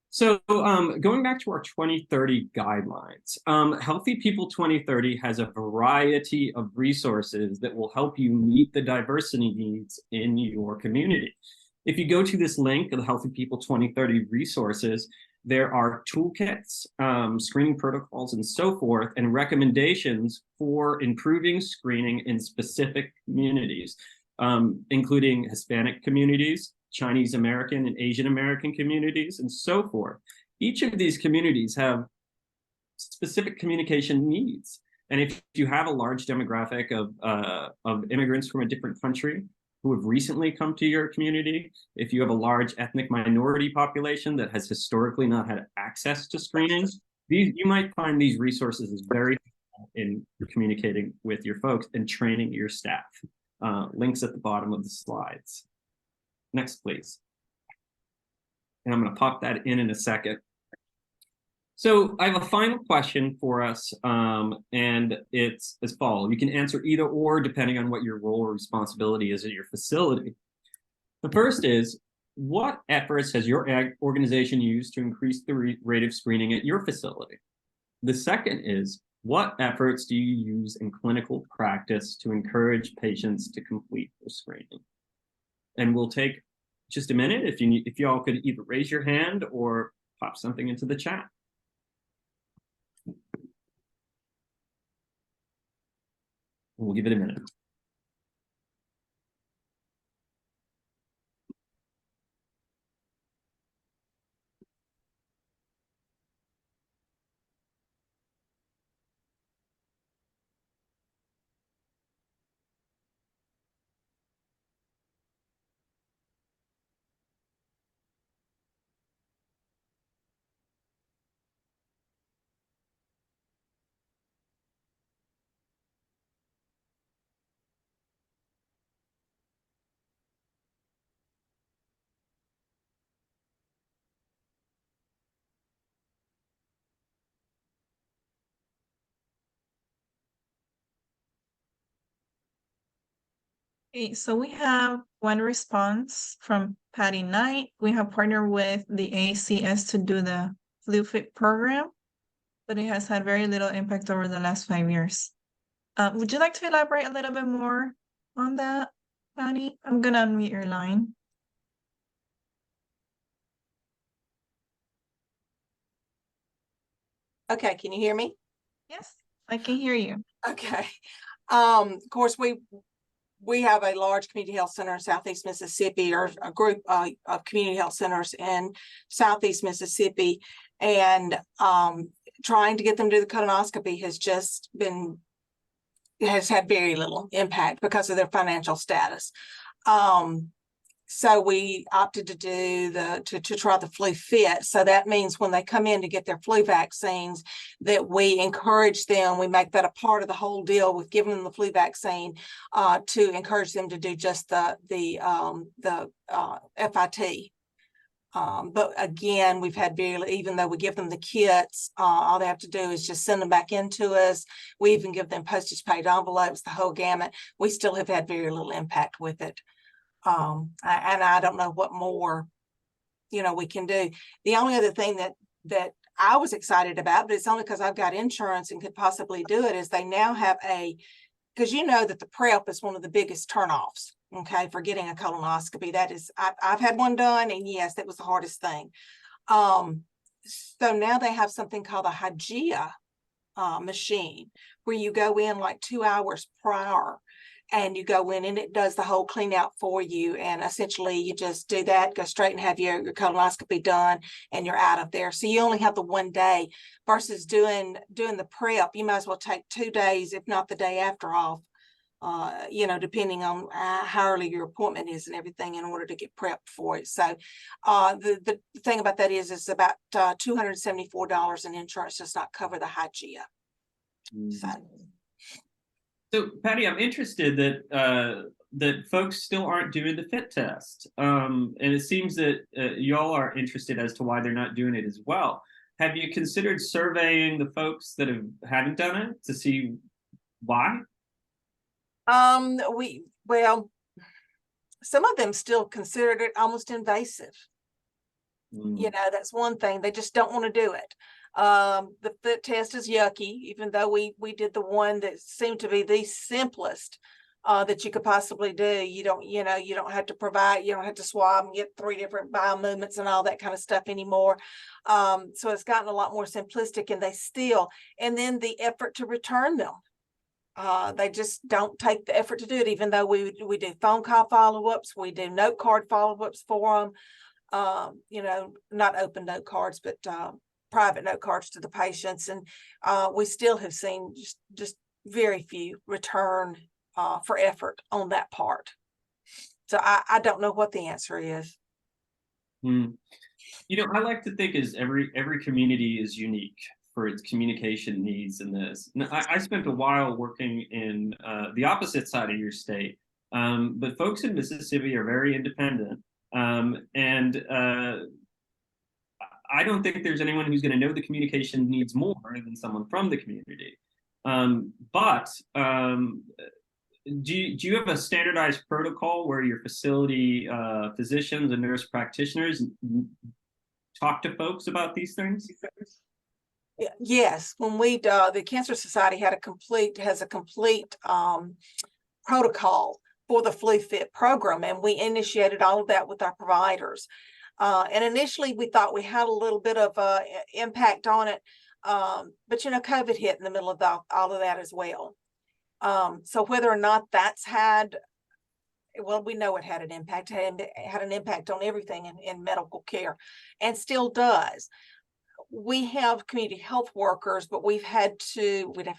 Speaker 2: So going back to our 2030 guidelines, Healthy People 2030 has a variety of resources that will help you meet the diversity needs in your community. If you go to this link of the Healthy People 2030 resources, there are toolkits, screening protocols, and so forth, and recommendations for improving screening in specific communities, including Hispanic communities, Chinese American and Asian American communities, and so forth. Each of these communities have specific communication needs. And if you have a large demographic of immigrants from a different country who have recently come to your community, if you have a large ethnic minority population that has historically not had access to screening, you might find these resources as very helpful in communicating with your folks and training your staff. Links at the bottom of the slides. Next, please. And I'm going to pop that in a second. So I have a final question for us, and it's as follows. You can answer either or depending on what your role or responsibility is at your facility. The first is, what efforts has your organization used to increase the rate of screening at your facility? The second is, what efforts do you use in clinical practice to encourage patients to complete their screening? And we'll take just a minute if y'all could either raise your hand or pop something into the chat. We'll give it a minute.
Speaker 1: Okay, so we have one response from Patty Knight. We have partnered with the ACS to do the flu fit program, but it has had very little impact over the last 5 years. Would you like to elaborate a little bit more on that, Patty? I'm gonna unmute your line.
Speaker 5: Okay, can you hear me?
Speaker 1: Yes, I can hear you.
Speaker 5: Okay. Of course, we have a large community health center in Southeast Mississippi, or a group of community health centers in Southeast Mississippi, and trying to get them to do the colonoscopy has had very little impact because of their financial status. So we opted to try the flu fit. So that means when they come in to get their flu vaccines, that we encourage them, we make that a part of the whole deal with giving them the flu vaccine, to encourage them to do just the FIT. But again, we've had even though we give them the kits, all they have to do is just send them back into us. We even give them postage paid envelopes, the whole gamut. We still have had very little impact with it. And I don't know what more, we can do. The only other thing that I was excited about, but it's only because I've got insurance and could possibly do it, is they now have because you know that the prep is one of the biggest turnoffs, okay, for getting a colonoscopy. That is, I've had one done, and yes, that was the hardest thing. So now they have something called a Hygia machine, where you go in like 2 hours prior, and you go in and it does the whole clean out for you. And essentially you just do that, go straight and have your colonoscopy done, and you're out of there. So you only have the 1 day versus doing the prep. You might as well take 2 days, if not the day after off, depending on how early your appointment is and everything, in order to get prepped for it. So the thing about that is it's about $274, and insurance does not cover the Hygia.
Speaker 2: So, Patty, I'm interested that folks still aren't doing the fit test, and it seems that y'all are interested as to why they're not doing it as well. Have you considered surveying the folks that haven't done it to see why?
Speaker 5: Well, some of them still considered it almost invasive. That's one thing. They just don't want to do it. The fit test is yucky, even though we did the one that seemed to be the simplest that you could possibly do. You don't have to you don't have to swab and get 3 different bowel movements and all that kind of stuff anymore. So it's gotten a lot more simplistic, and then the effort to return them. They just don't take the effort to do it, even though we do phone call follow-ups, we do note card follow-ups for them. Not open note cards, but private note cards to the patients. And we still have seen just very few return for effort on that part. So I don't know what the answer is.
Speaker 2: I like to think is every community is unique for its communication needs in this. Now, I spent a while working in the opposite side of your state, but folks in Mississippi are very independent. And I don't think there's anyone who's going to know the communication needs more than someone from the community. But do you have a standardized protocol where your facility physicians and nurse practitioners talk to folks about these things?
Speaker 5: Yes, when the Cancer Society has a complete protocol for the flu fit program, and we initiated all of that with our providers. And initially we thought we had a little bit of impact on it, but COVID hit in the middle of all of that as well. So whether or not that's we know it had an impact. It had an impact on everything in medical care, and still does. We have community health workers, but we have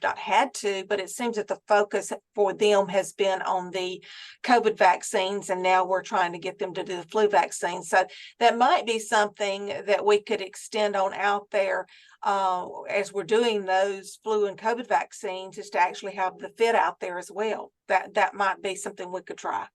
Speaker 5: not had to, but it seems that the focus for them has been on the COVID vaccines, and now we're trying to get them to do the flu vaccine. So that might be something that we could extend on out there as we're doing those flu and COVID vaccines, is to actually have the fit out there as well. That might be something we could try.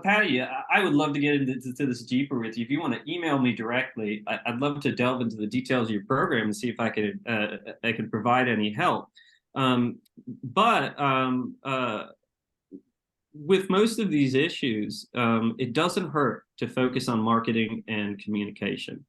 Speaker 2: Patty, I would love to get into this deeper with you. If you want to email me directly, I'd love to delve into the details of your program and see if I could provide any help. But with most of these issues, it doesn't hurt to focus on marketing and communication.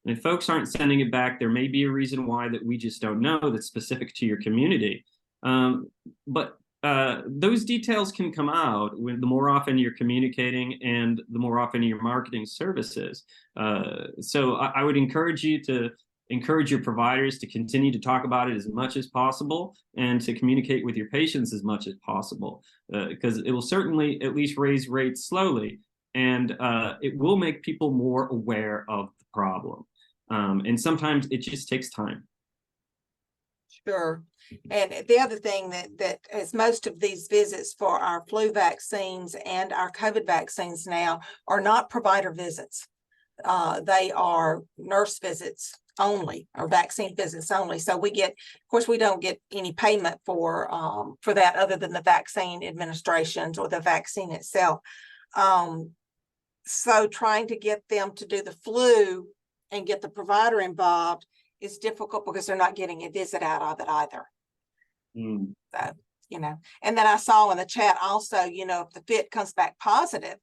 Speaker 2: And if folks aren't sending it back, there may be a reason why that we just don't know that's specific to your community. But those details can come out when the more often you're communicating and the more often you're marketing services. So I would encourage you to encourage your providers to continue to talk about it as much as possible and to communicate with your patients as much as possible, because it will certainly at least raise rates slowly, and it will make people more aware of the problem. And sometimes it just takes time.
Speaker 5: Sure. And the other thing that is most of these visits for our flu vaccines and our COVID vaccines now are not provider visits. They are nurse visits only, or vaccine visits only. So we get, of course, we don't get any payment for that other than the vaccine administrations or the vaccine itself. So trying to get them to do the flu and get the provider involved is difficult because they're not getting a visit out of it either. So, and then I saw in the chat also, if the fit comes back positive,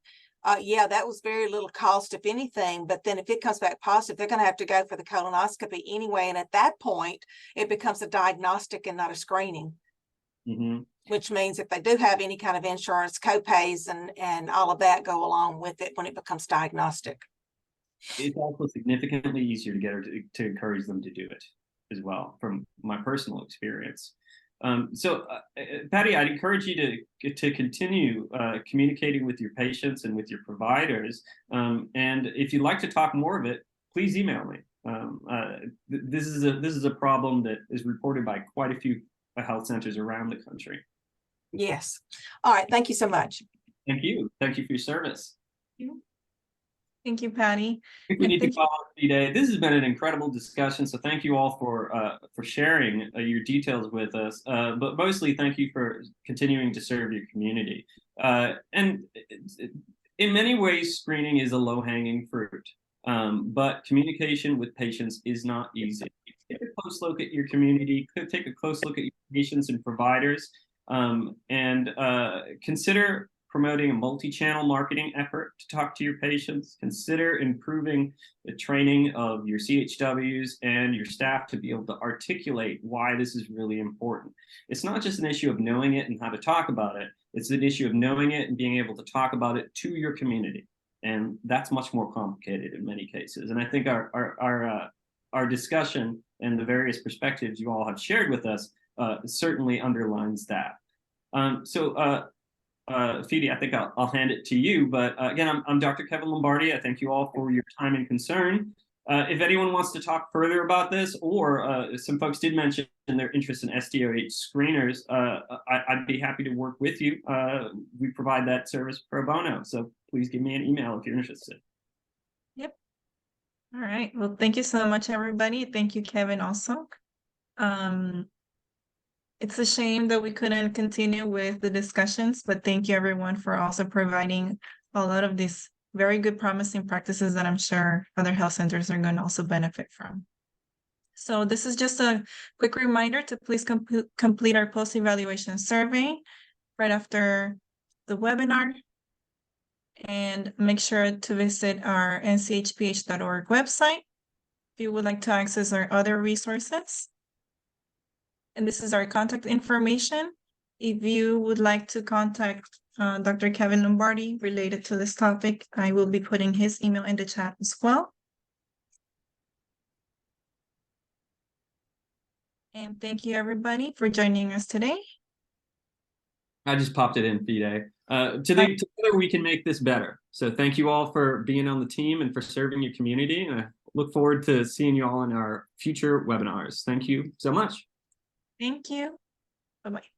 Speaker 5: yeah, that was very little cost, if anything. But then if it comes back positive, they're going to have to go for the colonoscopy anyway. And at that point, it becomes a diagnostic and not a screening, which means if they do have any kind of insurance, copays and all of that go along with it when it becomes diagnostic.
Speaker 2: It's also significantly easier to get her to encourage them to do it as well, from my personal experience. So, Patty, I'd encourage you to continue communicating with your patients and with your providers. And if you'd like to talk more of it, please email me. This is a problem that is reported by quite a few health centers around the country.
Speaker 5: Yes. All right. Thank you so much.
Speaker 2: Thank you. Thank you for your service.
Speaker 1: Thank you, Patty.
Speaker 2: I think we need to follow up today. This has been an incredible discussion, so thank you all for sharing your details with us. But mostly, thank you for continuing to serve your community. And in many ways, screening is a low-hanging fruit, but communication with patients is not easy. Take a close look at your community. Take a close look at your patients and providers, and consider promoting a multi-channel marketing effort to talk to your patients. Consider improving the training of your CHWs and your staff to be able to articulate why this is really important. It's not just an issue of knowing it and how to talk about it. It's an issue of knowing it and being able to talk about it to your community. And that's much more complicated in many cases. And I think our discussion and the various perspectives you all have shared with us certainly underlines that. Phoebe, I think I'll hand it to you. But again, I'm Dr. Kevin Lombardi. I thank you all for your time and concern. If anyone wants to talk further about this, or some folks did mention their interest in SDOH screeners, I'd be happy to work with you. We provide that service pro bono. So please give me an email if you're interested.
Speaker 1: Yep. All right. Well, thank you so much, everybody. Thank you, Kevin, also. It's a shame that we couldn't continue with the discussions, but thank you everyone for also providing a lot of these very good promising practices that I'm sure other health centers are going to also benefit from. So this is just a quick reminder to please complete our post-evaluation survey right after the webinar, and make sure to visit our nchph.org website if you would like to access our other resources. And this is our contact information. If you would like to contact Dr. Kevin Lombardi related to this topic, I will be putting his email in the chat as well. And thank you, everybody, for joining us today.
Speaker 2: I just popped it in, Fide. Together we can make this better. So thank you all for being on the team and for serving your community. And I look forward to seeing you all in our future webinars. Thank you so much.
Speaker 1: Thank you. Bye-bye.